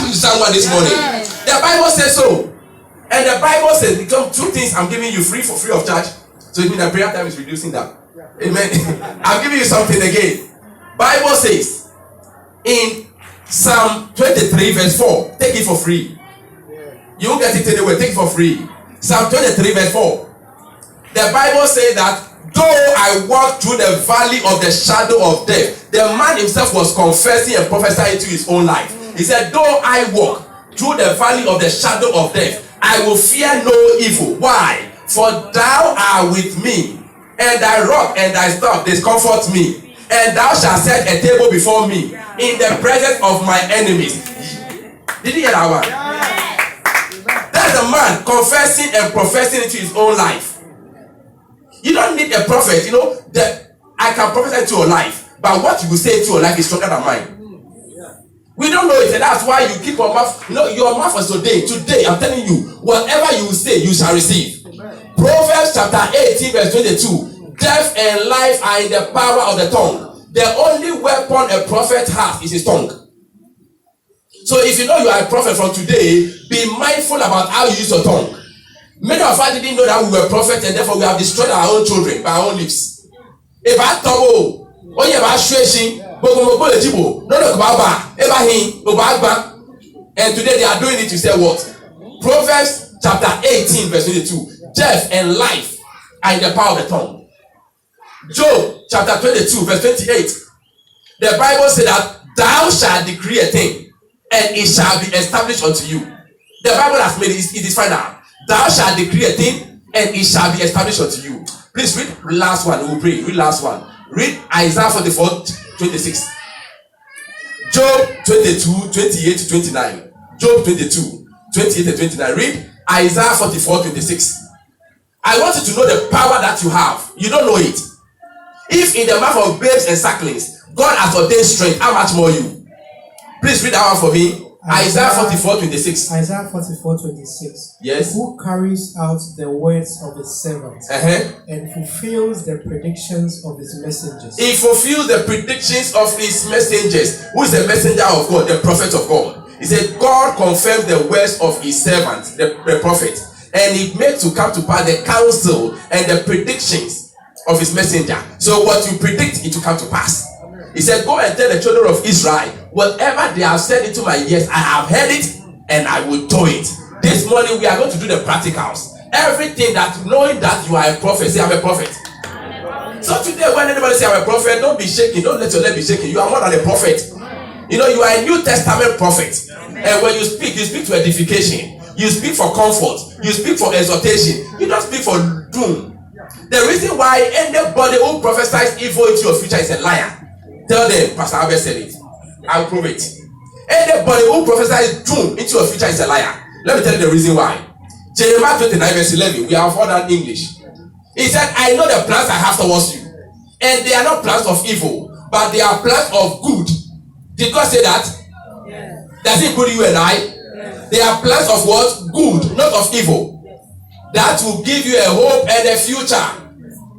happened to someone this morning? The Bible says so. And the Bible says, become 2 things I'm giving you free of charge. So it means the prayer time is reducing that. Amen. I'm giving you something again. Bible says in Psalm 23 verse 4, take it for free. You won't get it anywhere, take it for free. Psalm 23 verse 4. The Bible says that though I walk through the valley of the shadow of death, the man himself was confessing and prophesying to his own life. He said, though I walk through the valley of the shadow of death, I will fear no evil. Why? For thou art with me, and thy rock and thy staff, they comfort me. And thou shalt set a table before me in the presence of my enemies. Did you hear that one? That's a man confessing and professing into his own life. You don't need a prophet, you know, that I can prophesy into your life, but what you will say to your life is stronger than mine. We don't know it, and that's why you keep your mouth. You know, your mouth is today. Today, I'm telling you, whatever you say, you shall receive. Proverbs chapter 18, verse 22. Death and life are in the power of the tongue. The only weapon a prophet has is his tongue. So if you know you are a prophet from today, be mindful about how you use your tongue. Many of us didn't know that we were prophets, and therefore we have destroyed our own children by our own lips. If I talk, oh yeah, about stretching, and today they are doing it to say what? Proverbs chapter 18, verse 22. Death and life are in the power of the tongue. Job chapter 22, verse 28. The Bible says that thou shalt decree a thing, and it shall be established unto you. The Bible has made it, it is final. Thou shalt decree a thing, and it shall be established unto you. Please read the last one. We'll pray. Read last one. Read Isaiah 44, 26. Job 22, 28 to 29. Job 22, 28 to 29. Read Isaiah 44, 26. I want you to know the power that you have. You don't know it. If in the mouth of babes and sucklings, God has ordained strength, how much more you? Please read that one for me. Isaiah 44, 26. Isaiah 44, 26. Yes. Who carries out the words of his servants and fulfills the predictions of his messengers. He fulfills the predictions of his messengers. Who is the messenger of God? The prophet of God. He said, God confirms the words of his servant, the prophet. And he made to come to pass the counsel and the predictions of his messenger. So what you predict, it will come to pass. He said, go and tell the children of Israel, whatever they have said into my ears, I have heard it and I will do it. This morning we are going to do the practicals. Everything that, knowing that you are a prophet, say I'm a prophet. So today when anybody say I'm a prophet, don't be shaking. Don't let your leg be shaking. You are more than a prophet. You know, you are a New Testament prophet. And when you speak to edification. You speak for comfort. You speak for exhortation. You don't speak for doom. The reason why anybody who prophesies evil into your future is a liar. Tell them, Pastor Albert said it. I'll prove it. Anybody who prophesies doom into your future is a liar. Let me tell you the reason why. Jeremiah 29 verse 11. We have all that English. He said, I know the plans I have towards you. And they are not plans of evil, but they are plans of good. Did God say that? Yes. Does it include you and I? Yes. They are plans of what? Good, not of evil. That will give you a hope and a future.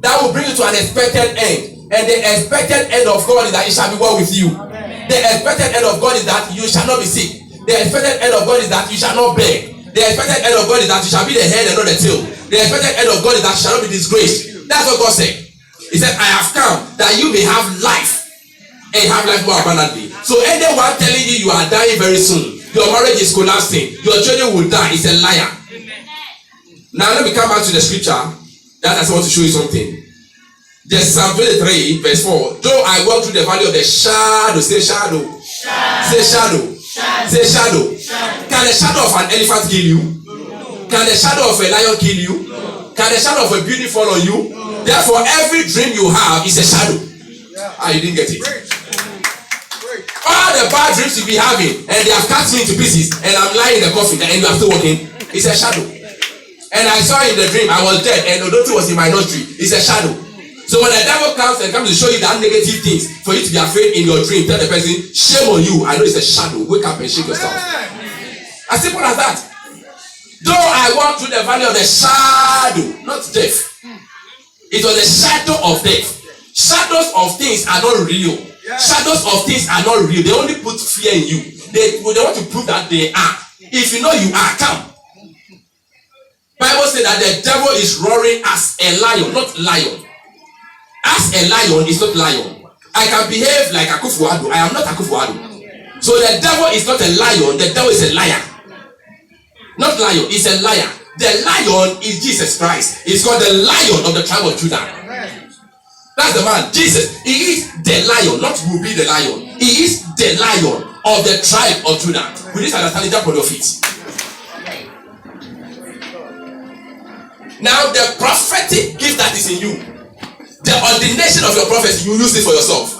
That will bring you to an expected end. And the expected end of God is that it shall be well with you. Amen. The expected end of God is that you shall not be sick. The expected end of God is that you shall not beg. The expected end of God is that you shall be the head and not the tail. The expected end of God is that you shall not be disgraced. That's what God said. He said, I have come that you may have life and have life more abundantly. So anyone telling you are dying very soon, your marriage is collapsing, your children will die, is a liar. Amen. Now let me come back to the scripture that I want to show you something. Just Psalm 23 verse 4. Though I walk through the valley of the shadow, say shadow. Say shadow. Say shadow. Can the shadow of an elephant kill you? No. Can the shadow of a lion kill you? No. Can the shadow of a beauty fall on you? No. Therefore, every dream you have is a shadow. You didn't get it. All the bad dreams you be having, and they have cut me into pieces, and I'm lying in the coffin, and you are still walking, it's a shadow. And I saw in the dream, I was dead, and Odoti was in my nostril, it's a shadow. So when the devil comes to show you that negative things, for you to be afraid in your dream, tell the person, shame on you, I know it's a shadow, wake up and shake yourself. As simple as that. Though I walk through the valley of the shadow, not death. It was the shadow of death. Shadows of things are not real. Shadows of things are not real. They only put fear in you. They want to prove that they are. If you know you are, come. Bible says that the devil is roaring as a lion, not lion. As a lion is not lion. I can behave like Akufo-Addo. I am not Akufo-Addo. So the devil is not a lion. The devil is a liar. Not lion. He's a liar. The lion is Jesus Christ. He's called the Lion of the tribe of Judah. That's the man. Jesus. He is the lion, not will be the lion. He is the lion of the tribe of Judah. With this understanding, jump on your feet. Now, the prophetic gift that is in you, the ordination of your prophecy, you use it for yourself.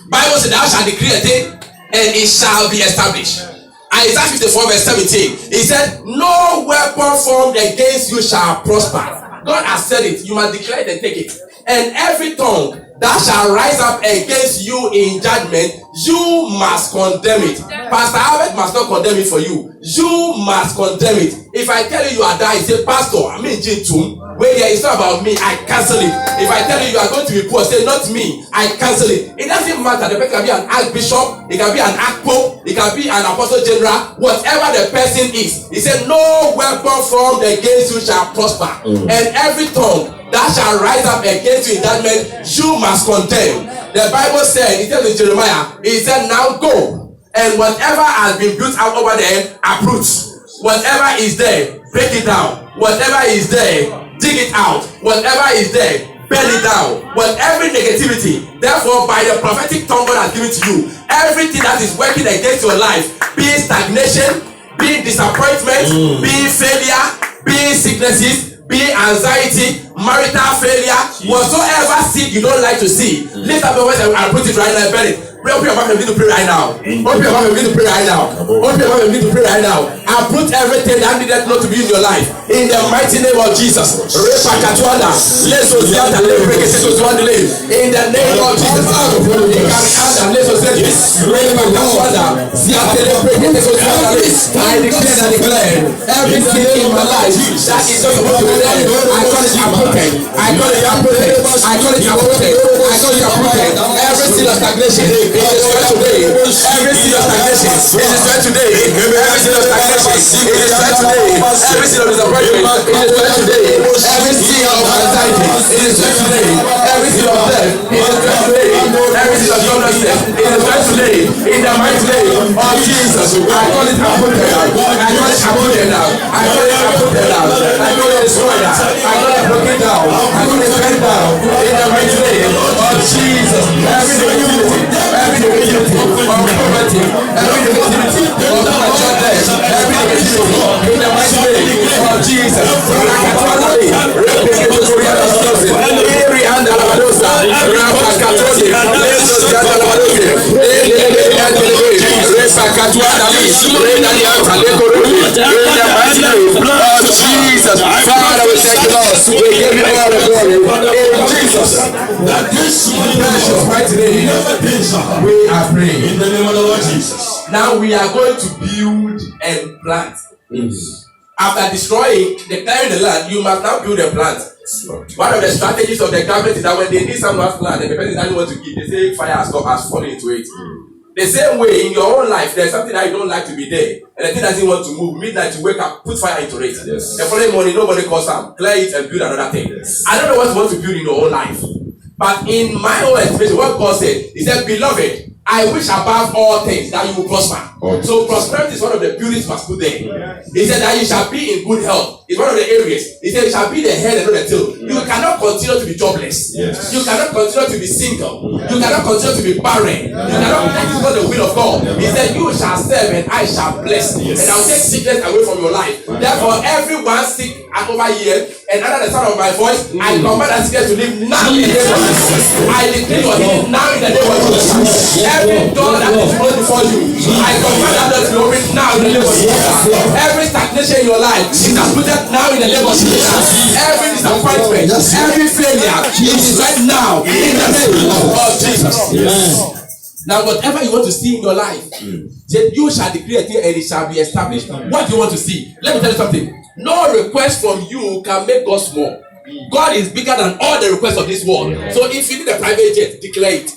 Bible says, thou shalt decree a thing, and it shall be established. Isaiah 54 verse 17, he said, no weapon formed against you shall prosper. God has said it. You must declare it and take it. And every tongue that shall rise up against you in judgment, you must condemn it. Pastor Albert must not condemn it for you. You must condemn it. If I tell you are dying, say, Pastor, I'm in Jintum. Wait there, it's not about me. I cancel it. If I tell you you are going to be poor, say, not me. I cancel it. It doesn't matter. The person can be an archbishop. It can be an archpope. It can be an apostle general. Whatever the person is. He said, no weapon formed against you shall prosper. And every tongue that shall rise up against you in judgment, you must condemn. The Bible said, it tells in Jeremiah, it said, now go, and whatever has been built out over there, uproot. Whatever is there, break it down. Whatever is there, dig it out. Whatever is there, burn it down. Whatever negativity, therefore, by the prophetic tongue God has given to you, everything that is working against your life, be it stagnation, be it disappointment, be it failure, be it sicknesses, be it anxiety, marital failure, whatsoever seed you don't like to see, lift up your voice and I'll put it right now and burn it. Open your mouth and begin to pray right now. Open your mouth and begin to pray right now. Open your mouth and begin to pray right now. I put everything that needed not to be in your life in the mighty name of Jesus. In the name of Jesus. I declare and declare everything in my life that is not supposed to be there. I call it uprooted. I call it uprooted. I call it uprooted. I call it uprooted. Every sin of stagnation. It is destroyed today. Every sin of stagnation. It is destroyed today. Every sin of stagnation. It is destroyed today. Every sin of disappointment. It is destroyed today. Every sin of anxiety. It is destroyed today. Every sin of death. It is destroyed today. Every sin of joblessness. It is destroyed today. In the mighty name of Jesus. I call it uprooted. I call it uprooted now. I call it uprooted now. I call it destroyed now. I call it broken down. I call it bent down. In the mighty name of Jesus. Every negativity. Every negativity of poverty, every negativity of premature death, every negativity in the mighty name of Jesus. Father, we thank you, Lord. We give you all the glory. In Jesus' precious mighty name, we are praying. In the name of the Lord Jesus. Now we are going to build and plant. After destroying, declaring the land, you must now build and plant. One of the strategies of the government is that when they need someone's land and the person doesn't want to give, they say fire has fallen into it. The same way in your own life, there's something that you don't like to be there, and the thing doesn't want to move. Midnight you wake up, put fire into it. Yes. The following morning, nobody calls out, clear it and build another thing. Yes. I don't know what you want to build in your own life, but in my own estimation, what God said, He said, beloved, I wish above all things that you will prosper. Okay. So prosperity is one of the buildings must put there. He said that you shall be in good health. It's one of the areas. He said you shall be the head and not the tail. You cannot continue to be jobless. Yes. You cannot continue to be single. You cannot continue to be barren. You cannot. That is not the will of God. He said you shall serve and I shall bless. Yes. And I will take sickness away from your life. Therefore, everyone sick over here and under the sound of my voice, I command that sickness to leave now in the name of Jesus. I declare your healing now in the name of Jesus. Every door that is closed before you, I command that door to open now in the name of Jesus. Every stagnation in your life is uprooted now in the name of Jesus. Every disappointment, every failure is right now in the name of Jesus. Now, whatever you want to see in your life, you shall decree a thing and it shall be established. What do you want to see? Let me tell you something. No request from you can make God small. God is bigger than all the requests of this world. So if you need a private jet, declare it.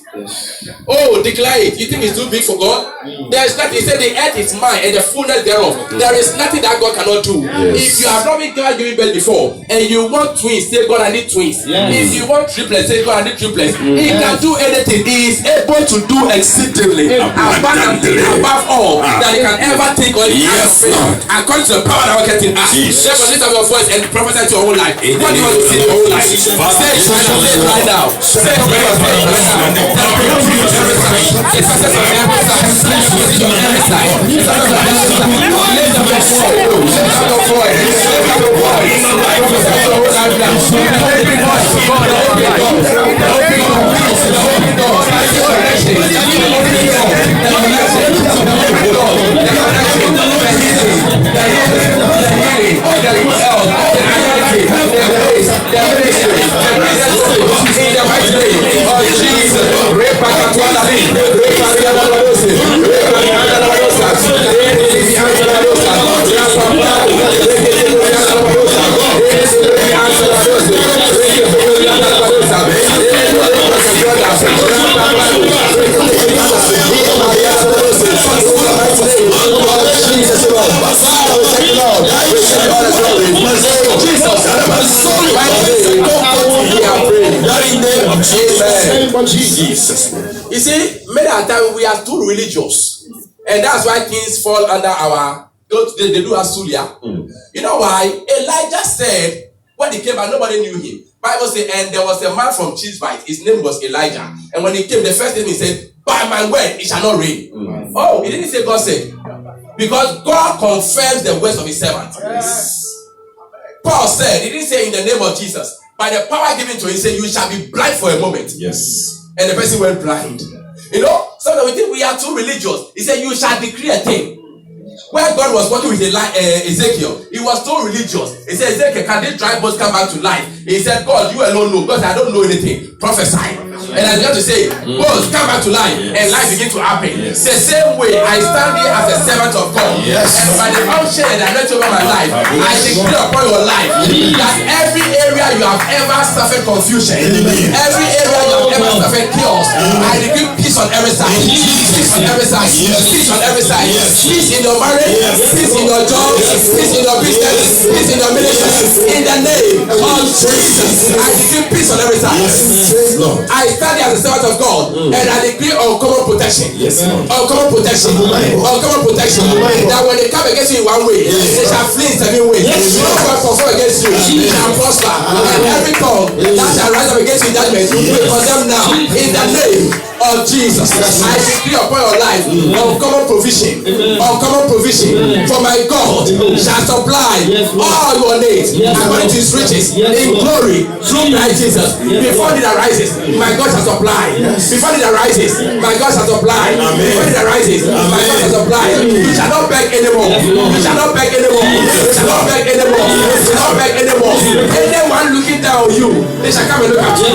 Oh, declare it. You think it's too big for God? There is nothing. He said the earth is mine and the fullness thereof. There is nothing that God cannot do. If you have not been given birth before and you want twins, say God, I need twins. If you want triplets, say God, I need triplets. He can do anything. He is able to do exceedingly above all that you can ever think or according to the power that worketh in us. Therefore, lift up your voice and prophesy to your own life. What do you want to see in your own life? Say it right now. Say it right now. It's success on every side. It's on every side. It's on every side. Lift up your voice. Lift up your voice. Lift up your voice. Prophesy to your own life now. Open doors. God, open doors. Open doors. Open doors. Connection. Open doors. Connection. Open doors. Connection. The healing. The healing. The good health. The anointing. The grace. The ministry. The presidency. In the mighty name of Jesus. Jesus. You see, many a time we are too religious, and that's why things fall under our. They do as Sulia. You know why? Elijah said when he came, and nobody knew him. Bible says, and there was a man from Chisbite. His name was Elijah, and when he came, the first thing he said, "By my word, it shall not rain." Oh, he didn't say God said, because God confirms the words of His servant. Paul said, he didn't say in the name of Jesus. By the power given to him, he said, "You shall be blind for a moment." And the person went blind. You know, sometimes we think we are too religious. He said, "You shall decree a thing." When God was working with Ezekiel, he was so religious. He said, "Ezekiel, can these dry bones come back to life?" He said, "God, you alone know, because I don't know anything. Prophesy." And I began to say, bones come back to life, and life begin to happen. The same way, I stand here as a servant of God. And by the unction and anointing over my life, I declare upon your life that every area you have ever suffered confusion, every area you have ever suffered chaos, I declare peace on every side. Peace on every side. Peace on every side. Peace in your marriage, peace in your job, peace in your business, peace in your ministry. In the name of Jesus, I declare peace on every side. I stand here as a servant of God, and I declare uncommon protection. Uncommon protection. Uncommon protection. That when they come against you in one way, they shall flee in 7 ways. No one perform against you, they shall prosper. And every tongue that shall rise up against you in judgment, we condemn now. In the name of Jesus, I decree upon your life uncommon provision. Uncommon provision. For my God shall supply all your needs according to His riches in glory through Christ Jesus. Before it arises, my God shall supply. Before it arises, my God shall supply. Before it arises, my God shall supply. You shall not beg anymore. You shall not beg anymore. You shall not beg anymore. You shall not beg anymore. Anyone looking down on you, they shall come and look at you.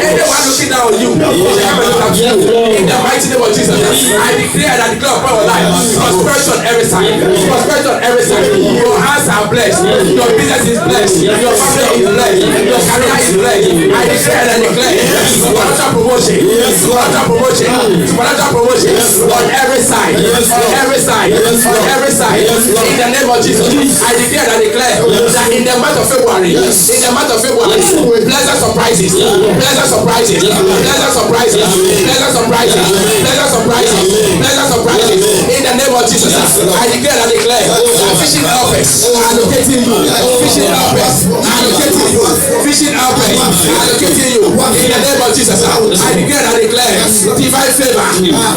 Anyone looking down on you, they shall come and look at you. In the mighty name of Jesus, I declare and I declare upon your life prosperity on every side. Prosperity on every side. Your hands are blessed. Your business is blessed. Your family is blessed. Your career is blessed. I declare and I declare supernatural promotion. Supernatural promotion. Supernatural promotion on every side. On every side. On every side. In the name of Jesus, I declare and I declare that in the month of February, pleasant surprises. Pleasant surprises. Pleasant surprises. Pleasant surprises. Pleasant surprises. Pleasant surprises. In the name of Jesus, I declare and I declare that fishing helpers are locating you. Fishing helpers are locating you. Fishing helpers are locating you. In the name of Jesus, I declare and I declare divine favor.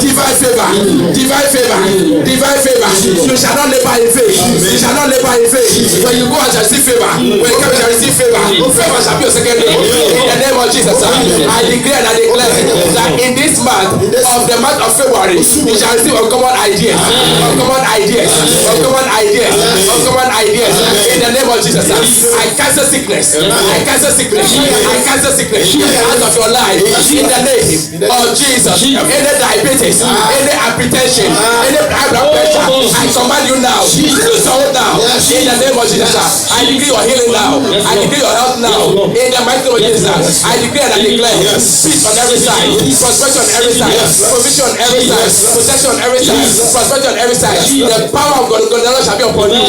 Divine favor. Divine favor. Divine favor. You shall not labor in faith. You shall not labor in faith. When you go and shall receive favor, when you come and shall receive favor, favor shall be your second name. In the name of Jesus, I declare and I declare that in this month of the month of February, you shall receive uncommon ideas. Uncommon ideas. Uncommon ideas. Uncommon ideas. In the name of Jesus, I cancel sickness. I cancel sickness. I cancel sickness out of your life. In the name of Jesus. Any diabetes, any hypertension, any high blood pressure, I command you now. Lose your hold now. In the name of Jesus. I decree your healing now. I decree your health now. In the mighty name of Jesus. I decree and I declare peace on every side, prosperity on every side, provision on every side, protection on every side, prosperity on every side. The power of God shall be upon you.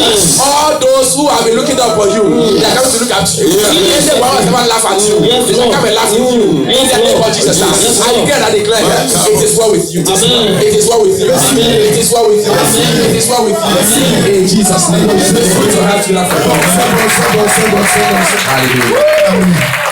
All those who have been looking down upon you, they are coming to look at you. Any power has never laugh at you, they shall come and laugh with you. In the name of Jesus, I declare and I declare it is well with you. It is well with you. It is well with you. It is well with you. In Jesus' name. Put your hands together for God. Hallelujah.